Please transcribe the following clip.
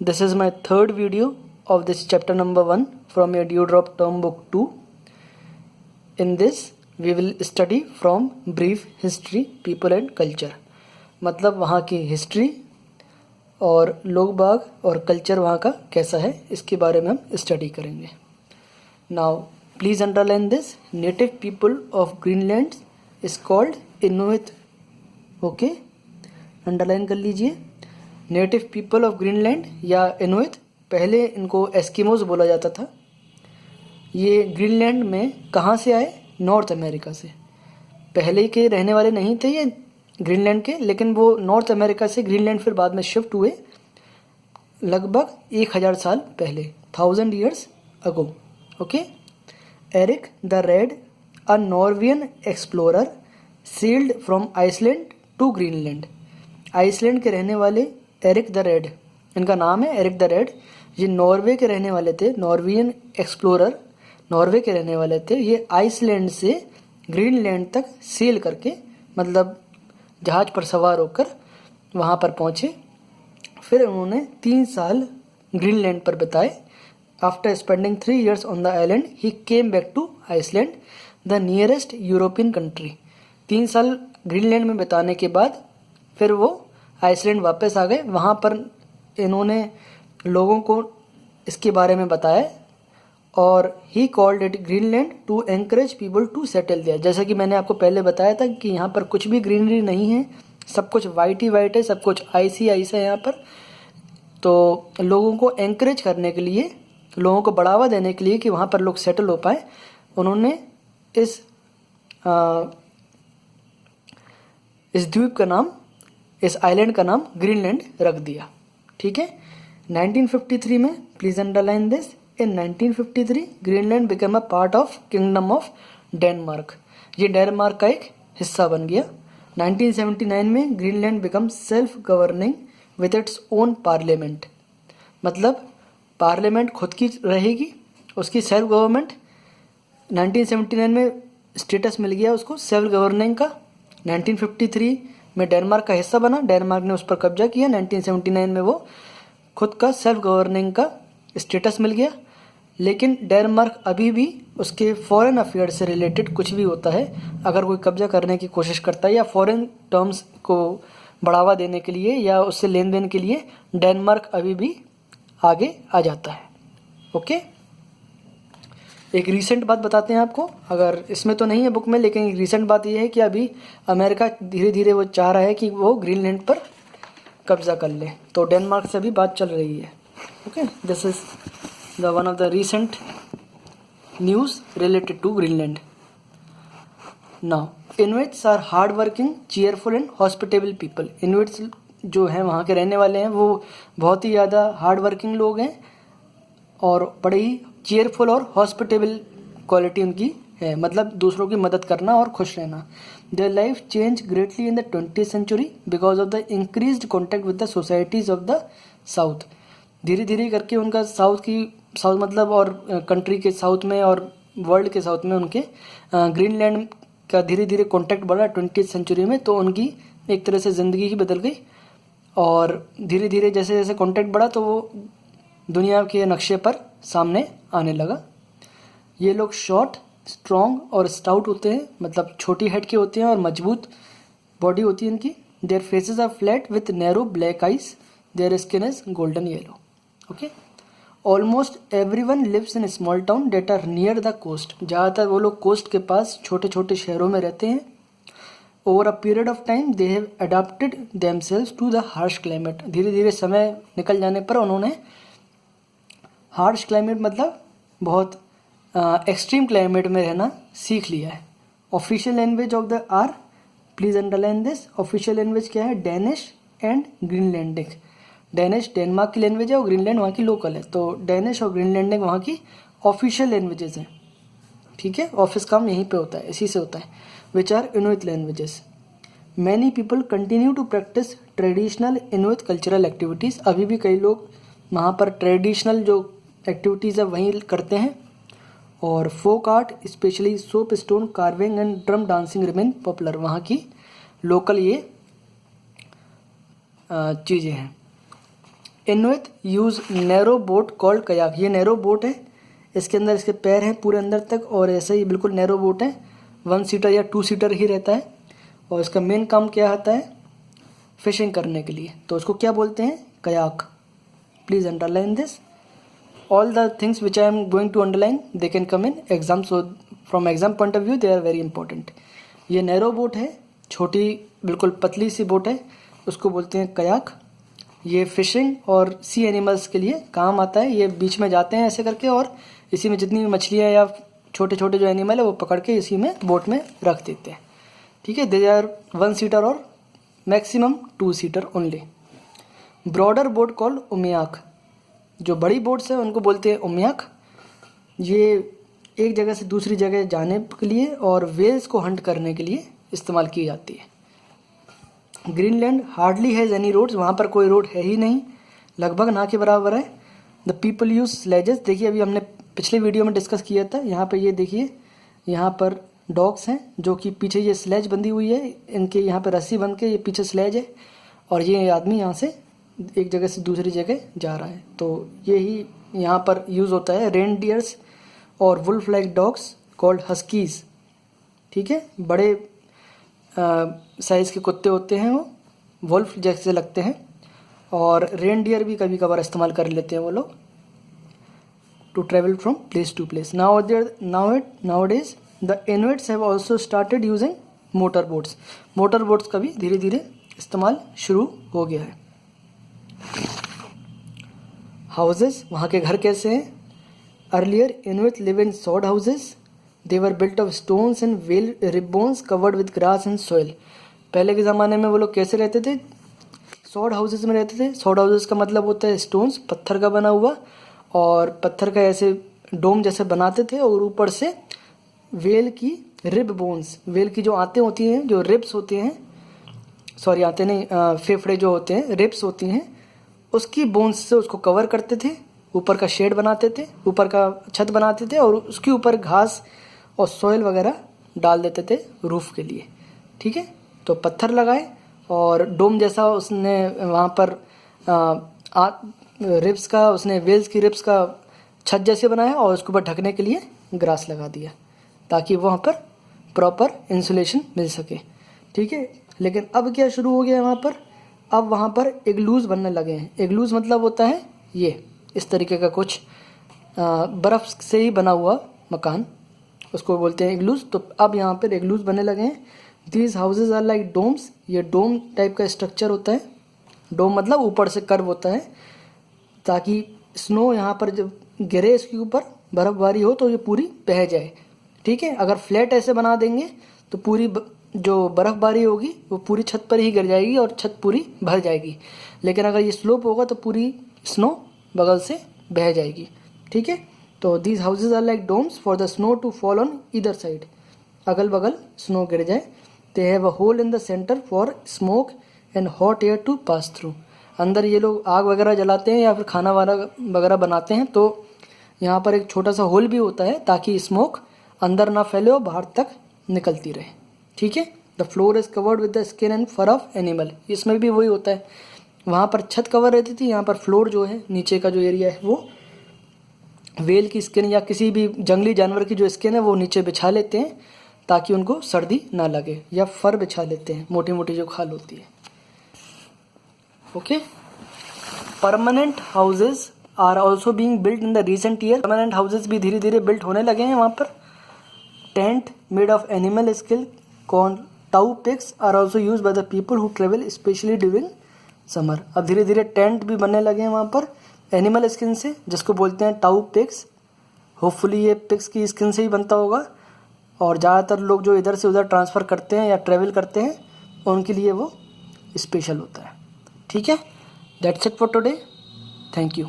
This is my third video of this chapter number 1 from your Dewdrop Term Book 2. In this, we will study from brief history, people and culture. मतलब वहाँ की history और लोग बाग और culture वहाँ का कैसा है, इसके बारे में हम स्टडी करेंगे. Now, please underline this. Native people of Greenland is called Inuit. Okay? Underline कर लीजिए. नेटिव पीपल ऑफ ग्रीनलैंड या इनुइट, पहले इनको एस्किमोज बोला जाता था. ये ग्रीनलैंड में कहाँ से आए? नॉर्थ अमेरिका से. पहले के रहने वाले नहीं थे ये ग्रीनलैंड के, लेकिन वो नॉर्थ अमेरिका से ग्रीनलैंड फिर बाद में शिफ्ट हुए लगभग 1000 साल पहले, 1000 years ago. Okay. Eric the red, a Norwegian explorer, sailed from Iceland to Greenland. Iceland के रहने वाले एरिक द रेड, इनका नाम है एरिक द रेड. ये नॉर्वे के रहने वाले थे, नॉर्वेजियन एक्सप्लोरर, नॉर्वे के रहने वाले थे. ये आइसलैंड से ग्रीनलैंड तक सेल करके, मतलब जहाज पर सवार होकर वहाँ पर पहुँचे. फिर उन्होंने 3 साल ग्रीनलैंड पर बिताए. After spending 3 years on the island he came back to Iceland, the nearest European country. 3 साल ग्रीनलैंड में बिताने के बाद फिर वो आइसलैंड वापस आ गए. वहाँ पर इन्होंने लोगों को इसके बारे में बताया और he called it Greenland to encourage people to settle there. जैसा कि मैंने आपको पहले बताया था कि यहाँ पर कुछ भी ग्रीनरी नहीं है, सब कुछ वाइट ही वाइट है, सब कुछ आइस ही आइस है यहाँ पर. तो लोगों को एनकरेज करने के लिए, लोगों को बढ़ावा देने के लिए कि वहाँ पर लोग सेटल हो पाए, उन्होंने इस द्वीप का नाम, इस आइलैंड का नाम ग्रीनलैंड रख दिया. ठीक है. 1953 में, please underline this, in 1953 Greenland become a part of kingdom of Denmark. ये डेनमार्क का एक हिस्सा बन गया. 1979 में Greenland become self governing with its own parliament. मतलब पार्लियामेंट खुद की रहेगी, उसकी सेल्फ गवर्नमेंट. 1979 में स्टेटस मिल गया उसको सेल्फ गवर्निंग का. 1953 में डेनमार्क का हिस्सा बना, डेनमार्क ने उस पर कब्जा किया. 1979 में वो खुद का सेल्फ गवर्निंग का स्टेटस मिल गया. लेकिन डेनमार्क अभी भी उसके फॉरेन अफेयर्स से रिलेटेड कुछ भी होता है, अगर कोई कब्जा करने की कोशिश करता है या फॉरेन टर्म्स को बढ़ावा देने के लिए या उससे लेन देन के लिए, डेनमार्क अभी भी आगे आ जाता है. ओके. एक रीसेंट बात बताते हैं आपको, अगर इसमें तो नहीं है बुक में, लेकिन एक रीसेंट बात यह है कि अभी अमेरिका धीरे धीरे वो चाह रहा है कि वो ग्रीनलैंड पर कब्जा कर ले. तो डेनमार्क से भी बात चल रही है. Okay. This is the one of the recent news related to Greenland. Now, Inuits are hard working, cheerful and hospitable people. Inuits जो हैं वहाँ के रहने वाले हैं, वो बहुत ही ज़्यादा हार्ड वर्किंग लोग हैं और बड़े ही चीयरफुल और हॉस्पिटेबल क्वालिटी उनकी है, मतलब दूसरों की मदद करना और खुश रहना. Their life change greatly in the 20th century because of the increased contact with the societies of the south. धीरे धीरे करके उनका साउथ मतलब और कंट्री के साउथ में और वर्ल्ड के साउथ में उनके ग्रीनलैंड का धीरे धीरे कॉन्टैक्ट बढ़ा 20th century में. तो उनकी एक तरह से ज़िंदगी ही बदल गई और धीरे धीरे जैसे जैसे कॉन्टैक्ट बढ़ा तो वो दुनिया के नक्शे पर सामने आने लगा. ये लोग शॉर्ट, स्ट्रॉन्ग और स्टाउट होते हैं, मतलब छोटी हेड के होते हैं और मजबूत बॉडी होती है इनकी. Their faces are flat with narrow black eyes, their skin is golden yellow. Okay. Almost everyone lives in small town that are near the coast. ज़्यादातर वो लोग कोस्ट के पास छोटे छोटे शहरों में रहते हैं. Over a period of time they have adopted themselves to the harsh climate. धीरे धीरे समय निकल जाने पर उन्होंने हार्श क्लाइमेट मतलब बहुत एक्सट्रीम क्लाइमेट में रहना सीख लिया है. Official language of the are, please underline this, official language क्या है? Danish and Greenlandic. Danish Denmark की लैंग्वेज है और ग्रीनलैंड वहाँ की लोकल है. तो डेनिश और ग्रीनलैंडिक वहाँ की ऑफिशियल लैंग्वेजेस हैं. ठीक है. ऑफिस काम यहीं पे होता है, इसी से होता है. Which are Inuit languages. Many people continue to practise traditional Inuit cultural activities. अभी भी कई लोग वहाँ पर ट्रेडिशनल जो एक्टिविटीज़ है वहीं करते हैं. और folk art, specially soap stone carving and drum dancing remain popular. वहाँ की लोकल ये चीज़ें हैं. Inuit use narrow boat called kayak. ये नैरो बोट है, इसके अंदर इसके पैर हैं पूरे अंदर तक और ऐसे ही बिल्कुल नैरो बोट है, 1 सीटर या 2 सीटर ही रहता है और इसका मेन काम क्या होता है, फिशिंग करने के लिए, तो उसको क्या बोलते हैं, kayak. Please underline this. All the things which I am going to underline they can come in exam, so from exam point of view they are very important. ये नैरो बोट है, छोटी बिल्कुल पतली सी बोट है, उसको बोलते हैं kayak. ये फिशिंग और सी एनिमल्स के लिए काम आता है। ये बीच में जाते हैं ऐसे करके और इसी में जितनी भी मछलियाँ या छोटे छोटे जो एनिमल है वो पकड़ के इसी में बोट में रख देते हैं। ठीक है, दे आर 1 सीटर और maximum 2 seater only. Broader boat called umiak. जो बड़ी बोट्स हैं उनको बोलते हैं उमियाक। ये एक जगह से दूसरी जगह जाने के लिए और वेल्स को हंट करने के लिए इस्तेमाल की जाती है। Greenland hardly has any roads. वहाँ पर कोई रोड है ही नहीं, लगभग ना के बराबर है। The people use sledges. देखिए अभी हमने पिछले वीडियो में डिस्कस किया था। यहाँ पे ये देखिए, यहाँ पर डॉग्स हैं जो कि पीछे ये स्लेज बंधी हुई है, इनके यहाँ पे रस्सी बंध के ये पीछे स्लेज है और ये आदमी यहाँ से एक जगह से दूसरी जगह जा रहा है। तो यही यहाँ पर यूज़ होता है। रेनडियर्स और wolf like dogs called huskies. ठीक है, बड़े साइज़ के कुत्ते होते हैं, वो वुल्फ जैसे लगते हैं। और रेनडियर भी कभी कभार इस्तेमाल कर लेते हैं वो लोग to travel from place to place. Nowadays the Inuits have also started using motor boats. Motor boats का भी धीरे धीरे इस्तेमाल शुरू हो गया है। हाउसेस, वहाँ के घर कैसे हैं? Earlier Inuit live in sod houses. They were built of stones and whale rib bones covered with grass and soil. पहले के ज़माने में वो लोग कैसे रहते थे? सॉड हाउसेस में रहते थे। सॉड हाउसेस का मतलब होता है स्टोन्स, पत्थर का बना हुआ, और पत्थर का ऐसे डोम जैसे बनाते थे और ऊपर से वेल की रिब बोन्स, वेल की जो आंतें होती हैं, जो रिब्स होती हैं, सॉरी आंतें नहीं, फेफड़े जो होते हैं, रिब्स होती हैं, उसकी बोन्स से उसको कवर करते थे। ऊपर का शेड बनाते थे, ऊपर का छत बनाते थे और उसके ऊपर घास और सॉइल वगैरह डाल देते थे रूफ के लिए। ठीक है, तो पत्थर लगाए और डोम जैसा उसने वहाँ पर रिब्स का, उसने वेल्स की रिब्स का छत जैसे बनाया और उसके ऊपर ढकने के लिए ग्रास लगा दिया ताकि वहाँ पर प्रॉपर इंसुलेशन मिल सके। ठीक है, लेकिन अब क्या शुरू हो गया वहाँ पर? अब वहाँ पर इग्लूज बनने लगे हैं। इग्लूज मतलब होता है ये इस तरीके का कुछ बर्फ़ से ही बना हुआ मकान, उसको बोलते हैं इग्लूज। तो अब यहाँ पर इग्लूज बनने लगे हैं। These houses are like domes. ये डोम टाइप का स्ट्रक्चर होता है। डोम मतलब ऊपर से कर्व होता है ताकि स्नो यहाँ पर जब गिरे इसके ऊपर बर्फ़बारी हो तो ये पूरी बह जाए। ठीक है, अगर फ्लैट ऐसे बना देंगे तो पूरी जो बर्फ़बारी होगी वो पूरी छत पर ही गिर जाएगी और छत पूरी भर जाएगी। लेकिन अगर ये स्लोप होगा तो पूरी स्नो बगल से बह जाएगी। ठीक है, तो these houses are like domes for the snow to fall on either side. अगल बगल स्नो गिर जाए। They have a hole in the centre for smoke and hot air to pass through. अंदर ये लोग आग वगैरह जलाते हैं या फिर खाना वगैरह बनाते हैं तो यहाँ पर एक छोटा सा होल भी होता है ताकि स्मोक अंदर ना फैले और बाहर तक निकलती रहे। ठीक है, the floor is covered with the skin and fur of animal. इसमें भी वही होता है, वहाँ पर छत कवर रहती थी, यहाँ पर फ्लोर जो है नीचे का जो एरिया है वो वेल की स्किन या किसी भी जंगली जानवर की जो स्किन है वो नीचे बिछा लेते हैं ताकि उनको सर्दी ना लगे, या फर बिछा लेते हैं, मोटी मोटी जो खाल होती है। Okay, permanent houses are also being built in the recent year. Permanent houses भी धीरे धीरे बिल्ट होने लगे हैं वहाँ पर। Tent made of animal skin called tupiks are also use by the people who travel specially during summer. अब धीरे धीरे टेंट भी बनने लगे हैं वहाँ पर एनिमल स्किन से, जिसको बोलते हैं टाउ पिग्स। होपफुली ये पिग्स की स्किन से ही बनता होगा और ज़्यादातर लोग जो इधर से उधर ट्रांसफ़र करते हैं या ट्रैवल करते हैं उनके लिए वो स्पेशल होता है। ठीक है, that's it for today. Thank you.